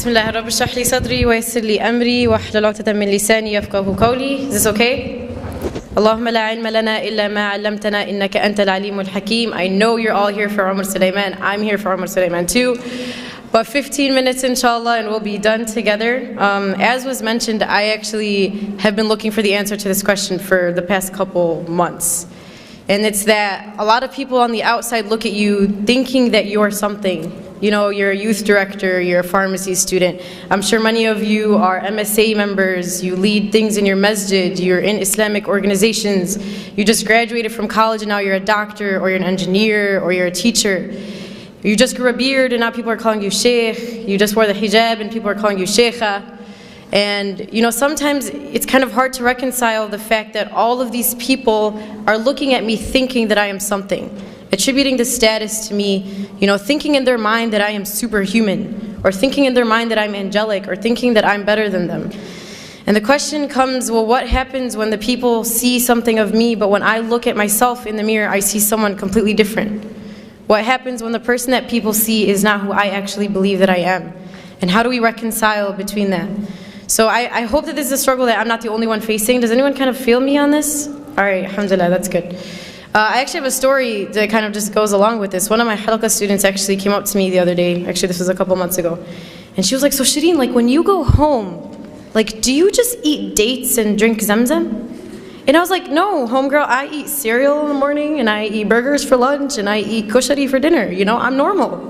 بسم الله رب اشرح لي صدري ويسر لي أمري واحلل عقدة من لساني يفقهوا قولي. Is this okay? اللهم لا علم لنا إلا ما علمتنا إنك أنت العليم الحكيم. I know you're all here for Umar Sulaiman. I'm here for Umar Sulaiman too. But 15 minutes inshallah and we'll be done together. As was mentioned, I actually have been looking for the answer to this question for the past couple months. And it's that a lot of people on the outside look at you thinking that you're something. You know, you're a youth director, you're a pharmacy student. I'm sure many of you are MSA members, you lead things in your masjid, you're in Islamic organizations, you just graduated from college and now you're a doctor, or you're an engineer, or you're a teacher. You just grew a beard and now people are calling you sheikh. You just wore the hijab and people are calling you sheikha. And you know, sometimes it's kind of hard to reconcile the fact that all of these people are looking at me thinking that I am something, attributing the status to me, you know, thinking in their mind that I am superhuman, or thinking in their mind that I'm angelic, or thinking that I'm better than them. And the question comes, well, what happens when the people see something of me, but when I look at myself in the mirror, I see someone completely different? What happens when the person that people see is not who I actually believe that I am? And how do we reconcile between that? So I hope that this is a struggle that I'm not the only one facing. Does anyone kind of feel me on this? All right, alhamdulillah, that's good. I actually have a story that kind of just goes along with this. One of my halqa students actually came up to me the other day. Actually, this was a couple months ago. And she was like, so Shereen, like when you go home, like do you just eat dates and drink zamzam? And I was like, no, homegirl, I eat cereal in the morning, and I eat burgers for lunch, and I eat kushari for dinner. You know, I'm normal.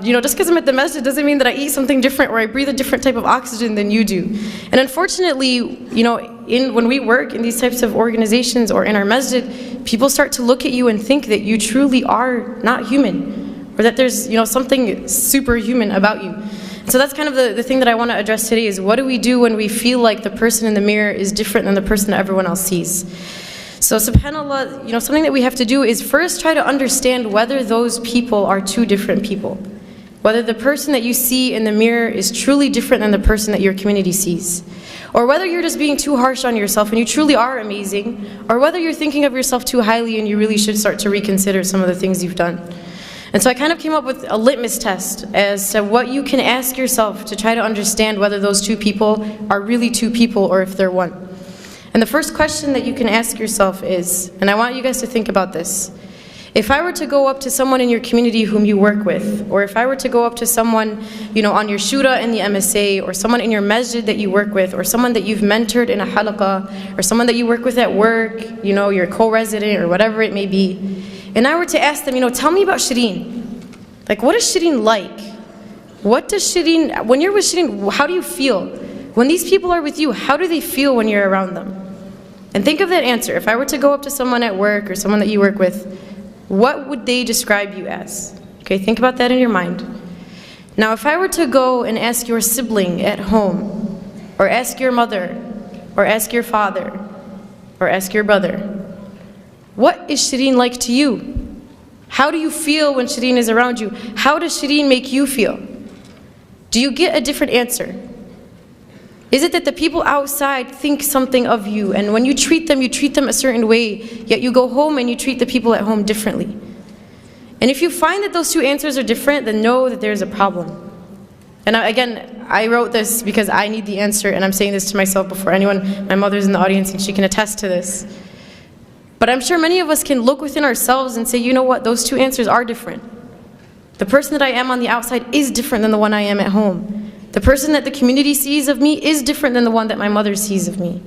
You know, just because I'm at the masjid doesn't mean that I eat something different or I breathe a different type of oxygen than you do. And unfortunately, you know, when we work in these types of organizations or in our masjid, people start to look at you and think that you truly are not human, or that there's, you know, something superhuman about you. So that's kind of the thing that I want to address today is what do we do when we feel like the person in the mirror is different than the person that everyone else sees? So subhanAllah, you know, something that we have to do is first try to understand whether those people are two different people. Whether the person that you see in the mirror is truly different than the person that your community sees. Or whether you're just being too harsh on yourself and you truly are amazing, or whether you're thinking of yourself too highly and you really should start to reconsider some of the things you've done. And so I kind of came up with a litmus test as to what you can ask yourself to try to understand whether those two people are really two people or if they're one. And the first question that you can ask yourself is, and I want you guys to think about this, if I were to go up to someone in your community whom you work with, or if I were to go up to someone, you know, on your shura in the MSA, or someone in your masjid that you work with, or someone that you've mentored in a halaqah, or someone that you work with at work, you know, your co-resident or whatever it may be, and I were to ask them, you know, tell me about Shereen. Like, what is Shereen like? What does Shereen, when you're with Shereen, how do you feel? When these people are with you, how do they feel when you're around them? And think of that answer. If I were to go up to someone at work or someone that you work with, what would they describe you as? Okay, think about that in your mind. Now, if I were to go and ask your sibling at home, or ask your mother, or ask your father, or ask your brother, what is Shereen like to you? How do you feel when Shereen is around you? How does Shereen make you feel? Do you get a different answer? Is it that the people outside think something of you, and when you treat them a certain way, yet you go home and you treat the people at home differently? And if you find that those two answers are different, then know that there's a problem. And again, I wrote this because I need the answer, and I'm saying this to myself before anyone. My mother's in the audience and she can attest to this. But I'm sure many of us can look within ourselves and say, you know what, those two answers are different. The person that I am on the outside is different than the one I am at home. The person that the community sees of me is different than the one that my mother sees of me.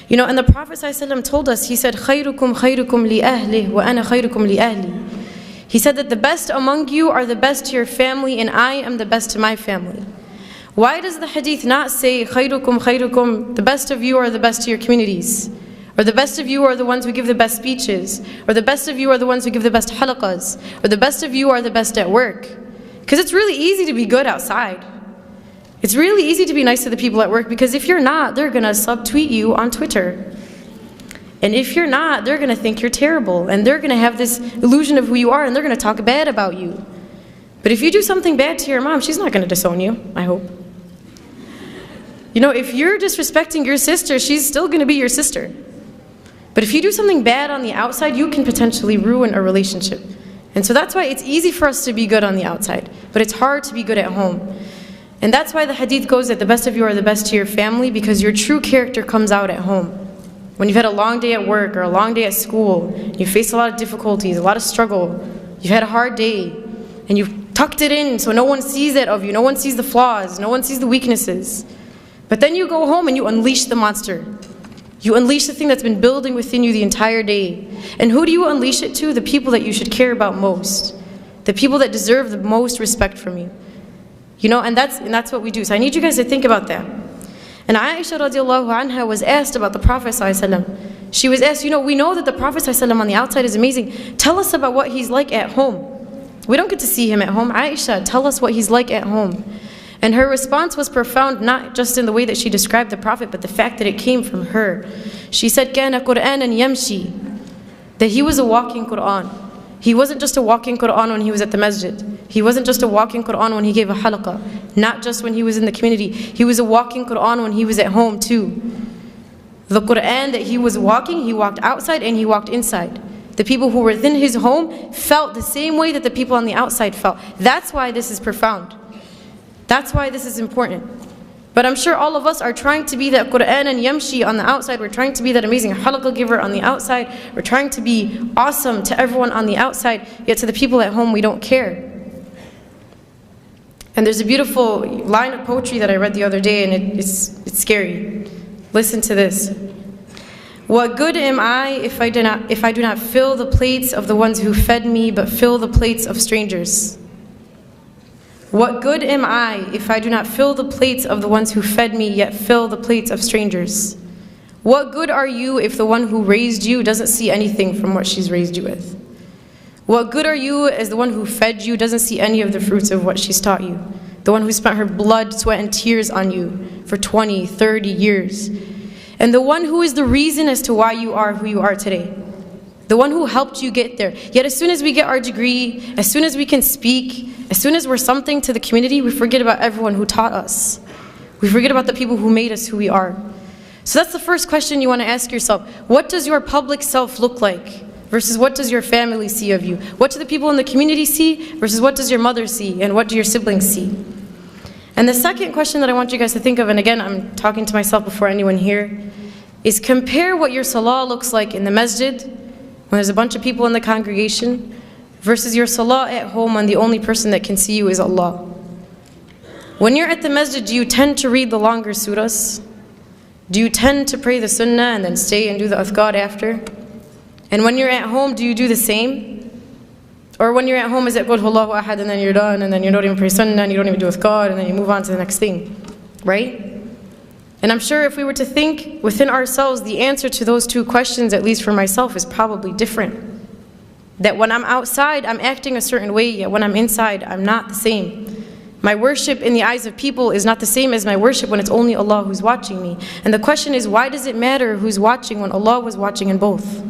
You know, and the Prophet ﷺ told us, he said, خَيْرُكُمْ خَيْرُكُمْ لِأَهْلِهِ وَأَنَا خَيْرُكُمْ لِأَهْلِي. He said that the best among you are the best to your family, and I am the best to my family. Why does the hadith not say, خَيْرُكُمْ خَيْرُكُمْ, the best of you are the best to your communities? Or the best of you are the ones who give the best speeches? Or the best of you are the ones who give the best halaqas? Or the best of you are the best at work? Because it's really easy to be good outside. It's really easy to be nice to the people at work, because if you're not, they're going to subtweet you on Twitter. And if you're not, they're going to think you're terrible, and they're going to have this illusion of who you are, and they're going to talk bad about you. But if you do something bad to your mom, she's not going to disown you, I hope. You know, if you're disrespecting your sister, she's still going to be your sister. But if you do something bad on the outside, you can potentially ruin a relationship. And so that's why it's easy for us to be good on the outside, but it's hard to be good at home. And that's why the hadith goes that the best of you are the best to your family, because your true character comes out at home. When you've had a long day at work or a long day at school, you face a lot of difficulties, a lot of struggle, you've had a hard day, and you've tucked it in so no one sees it of you, no one sees the flaws, no one sees the weaknesses. But then you go home and you unleash the monster. You unleash the thing that's been building within you the entire day. And who do you unleash it to? The people that you should care about most. The people that deserve the most respect from you. You know, and that's what we do. So I need you guys to think about that. And Aisha radiallahu anha was asked about the Prophet ﷺ. She was asked, you know, we know that the Prophet ﷺ on the outside is amazing. Tell us about what he's like at home. We don't get to see him at home. Aisha, tell us what he's like at home. And her response was profound, not just in the way that she described the Prophet, but the fact that it came from her. She said, كَانَ قُرْآنًا يَمْشِي, that he was a walking Qur'an. He wasn't just a walking Qur'an when he was at the masjid. He wasn't just a walking Qur'an when he gave a halaqah. Not just when he was in the community. He was a walking Qur'an when he was at home too. The Qur'an that he was walking, he walked outside and he walked inside. The people who were within his home felt the same way that the people on the outside felt. That's why this is profound. That's why this is important. But I'm sure all of us are trying to be that Qur'an and Yamshi on the outside. We're trying to be that amazing halaqah giver on the outside. We're trying to be awesome to everyone on the outside, yet to the people at home we don't care. And there's a beautiful line of poetry that I read the other day, and it's scary. Listen to this. What good am I if I do not fill the plates of the ones who fed me, but fill the plates of strangers? What good am I if I do not fill the plates of the ones who fed me, yet fill the plates of strangers? What good are you if the one who raised you doesn't see anything from what she's raised you with? What good are you as the one who fed you doesn't see any of the fruits of what she's taught you? The one who spent her blood, sweat, and tears on you for 20, 30 years. And the one who is the reason as to why you are who you are today. The one who helped you get there. Yet as soon as we get our degree, as soon as we can speak, as soon as we're something to the community, we forget about everyone who taught us. We forget about the people who made us who we are. So that's the first question you want to ask yourself. What does your public self look like? Versus what does your family see of you? What do the people in the community see? Versus what does your mother see? And what do your siblings see? And the second question that I want you guys to think of, and again, I'm talking to myself before anyone here, is compare what your salah looks like in the masjid, when there's a bunch of people in the congregation, versus your salah at home when the only person that can see you is Allah. When you're at the masjid, do you tend to read the longer surahs? Do you tend to pray the sunnah and then stay and do the adhkar after? And when you're at home, do you do the same? Or when you're at home, is it Qul Huwallahu Ahad and then you're done, and then you don't even pray sunnah, and you don't even do adhkar, and then you move on to the next thing, right? And I'm sure if we were to think within ourselves, the answer to those two questions, at least for myself, is probably different. That when I'm outside, I'm acting a certain way, yet when I'm inside, I'm not the same. My worship in the eyes of people is not the same as my worship when it's only Allah who's watching me. And the question is, why does it matter who's watching when Allah was watching in both?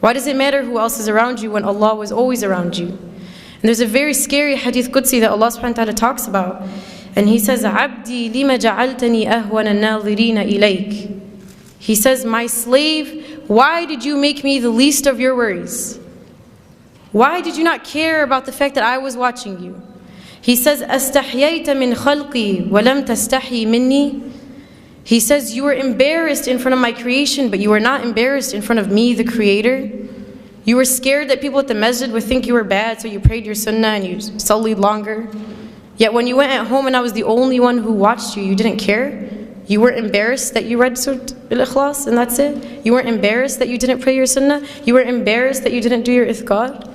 Why does it matter who else is around you when Allah was always around you? And there's a very scary hadith Qudsi that Allah subhanahu wa ta'ala talks about. And He says, عَبْدِي لِمَ جَعَلْتَنِي أَهْوَنَ النَّاظِرِينَ إِلَيْكَ. He says, my slave, why did you make me the least of your worries? Why did you not care about the fact that I was watching you? He says, أَسْتَحْيَيْتَ مِنْ خَلْقِي وَلَمْ تَسْتَحْيِ مِنِّي. He says, you were embarrassed in front of my creation, but you were not embarrassed in front of me, the Creator. You were scared that people at the masjid would think you were bad, so you prayed your sunnah and you sullied longer. Yet when you went at home and I was the only one who watched you, you didn't care. You weren't embarrassed that you read Surah Al-Ikhlas and that's it. You weren't embarrassed that you didn't pray your sunnah. You weren't embarrassed that you didn't do your ithqar.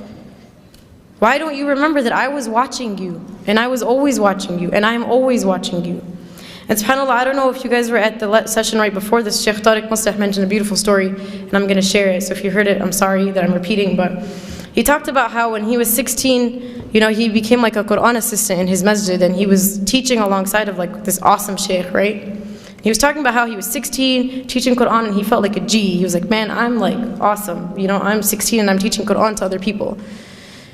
Why don't you remember that I was watching you, and I was always watching you, and I am always watching you? And subhanAllah, I don't know if you guys were at the session right before this. Sheikh Tariq Mustah mentioned a beautiful story, and I'm going to share it. So if you heard it, I'm sorry that I'm repeating, but he talked about how when he was 16, you know, he became like a Quran assistant in his masjid, and he was teaching alongside of like this awesome sheikh, right? He was talking about how he was 16, teaching Quran, and he felt like a G. He was like, man, I'm like awesome. You know, I'm 16 and I'm teaching Quran to other people.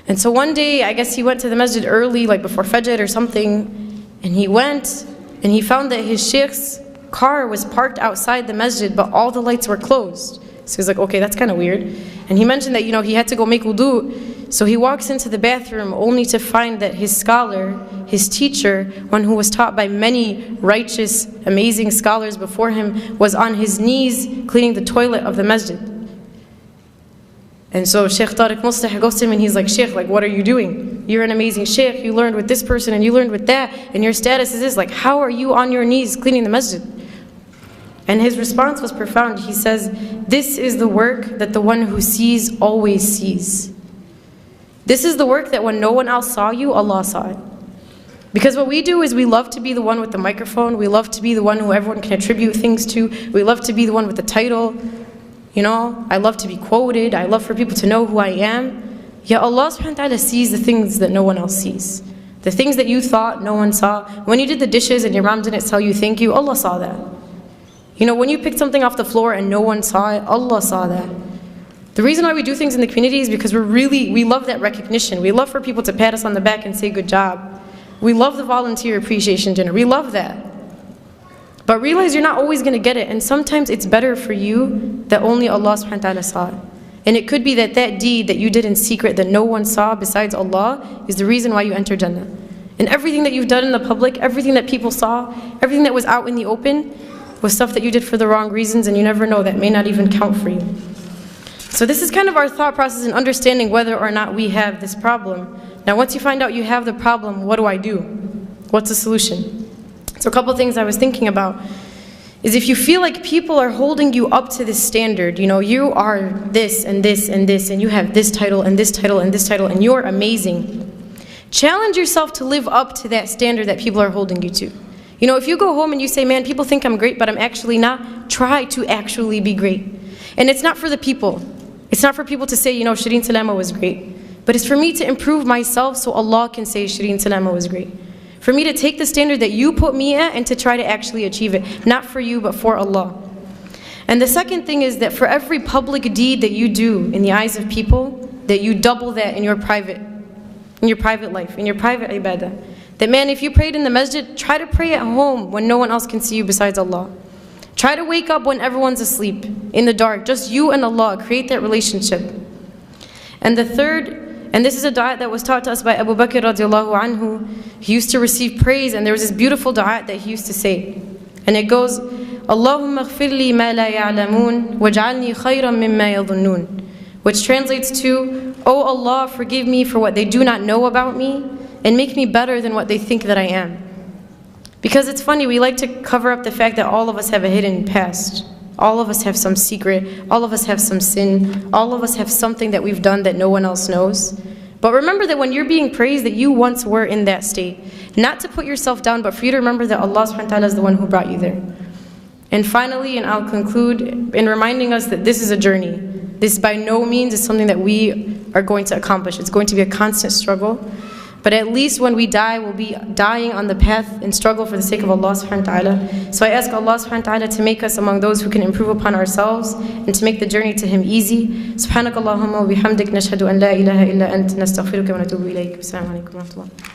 And so one day, I guess he went to the masjid early, like before Fajr or something, and he went, and he found that his sheikh's car was parked outside the masjid, but all the lights were closed. So he was like, okay, that's kind of weird. And he mentioned that, you know, he had to go make wudu. So he walks into the bathroom only to find that his scholar, his teacher, one who was taught by many righteous, amazing scholars before him, was on his knees cleaning the toilet of the masjid. And so Sheikh Tariq Mustah goes to him and he's like, Sheikh, like, what are you doing? You're an amazing Sheikh, you learned with this person and you learned with that, and your status is this, like, how are you on your knees cleaning the masjid? And his response was profound. He says, this is the work that the one who sees always sees. This is the work that when no one else saw you, Allah saw it. Because what we do is we love to be the one with the microphone, we love to be the one who everyone can attribute things to, we love to be the one with the title. You know, I love to be quoted, I love for people to know who I am. Yet Allah subhanahu wa ta'ala sees the things that no one else sees. The things that you thought no one saw. When you did the dishes and your mom didn't tell you thank you, Allah saw that. You know, when you picked something off the floor and no one saw it, Allah saw that. The reason why we do things in the community is because we love that recognition. We love for people to pat us on the back and say good job. We love the volunteer appreciation dinner. We love that. But realize you're not always going to get it. And sometimes it's better for you that only Allah subhanahu wa ta'ala saw it. And it could be that that deed that you did in secret that no one saw besides Allah is the reason why you enter Jannah. And everything that you've done in the public, everything that people saw, everything that was out in the open was stuff that you did for the wrong reasons, and you never know, that may not even count for you. So this is kind of our thought process in understanding whether or not we have this problem. Now once you find out you have the problem, what do I do? What's the solution? So a couple things I was thinking about is if you feel like people are holding you up to this standard, you know, you are this and this and this, and you have this title and this title and this title, and you're amazing. Challenge yourself to live up to that standard that people are holding you to. You know, if you go home and you say, man, people think I'm great, but I'm actually not, try to actually be great. And it's not for the people. It's not for people to say, you know, Shereen Salama was great. But it's for me to improve myself so Allah can say Shereen Salama was great. For me to take the standard that you put me at and to try to actually achieve it. Not for you, but for Allah. And the second thing is that for every public deed that you do in the eyes of people, that you double that in your private life, in your private ibadah. That man, if you prayed in the masjid, try to pray at home when no one else can see you besides Allah. Try to wake up when everyone's asleep, in the dark, just you and Allah, create that relationship. And the third, and this is a dua that was taught to us by Abu Bakr radiallahu anhu. He used to receive praise, and there was this beautiful dua that he used to say. And it goes, Allahumma ghfir li ma la ya'lamun, waj'alni khayran mimma yadhunnun. Which translates to, Oh Allah, forgive me for what they do not know about me, and make me better than what they think that I am. Because it's funny, we like to cover up the fact that all of us have a hidden past. All of us have some secret, all of us have some sin, all of us have something that we've done that no one else knows. But remember that when you're being praised, that you once were in that state. Not to put yourself down, but for you to remember that Allah subhanahu wa ta'ala is the one who brought you there. And finally, and I'll conclude in reminding us that this is a journey. This by no means is something that we are going to accomplish. It's going to be a constant struggle. But at least when we die, we'll be dying on the path and struggle for the sake of Allah subhanahu wa ta'ala. So I ask Allah subhanahu wa ta'ala to make us among those who can improve upon ourselves and to make the journey to Him easy. Subhanakallahumma wa bihamdik nashhadu an la ilaha illa ant nastaghfiruka wa natubu ilayk. Assalamu alaikum wa rahmatullah.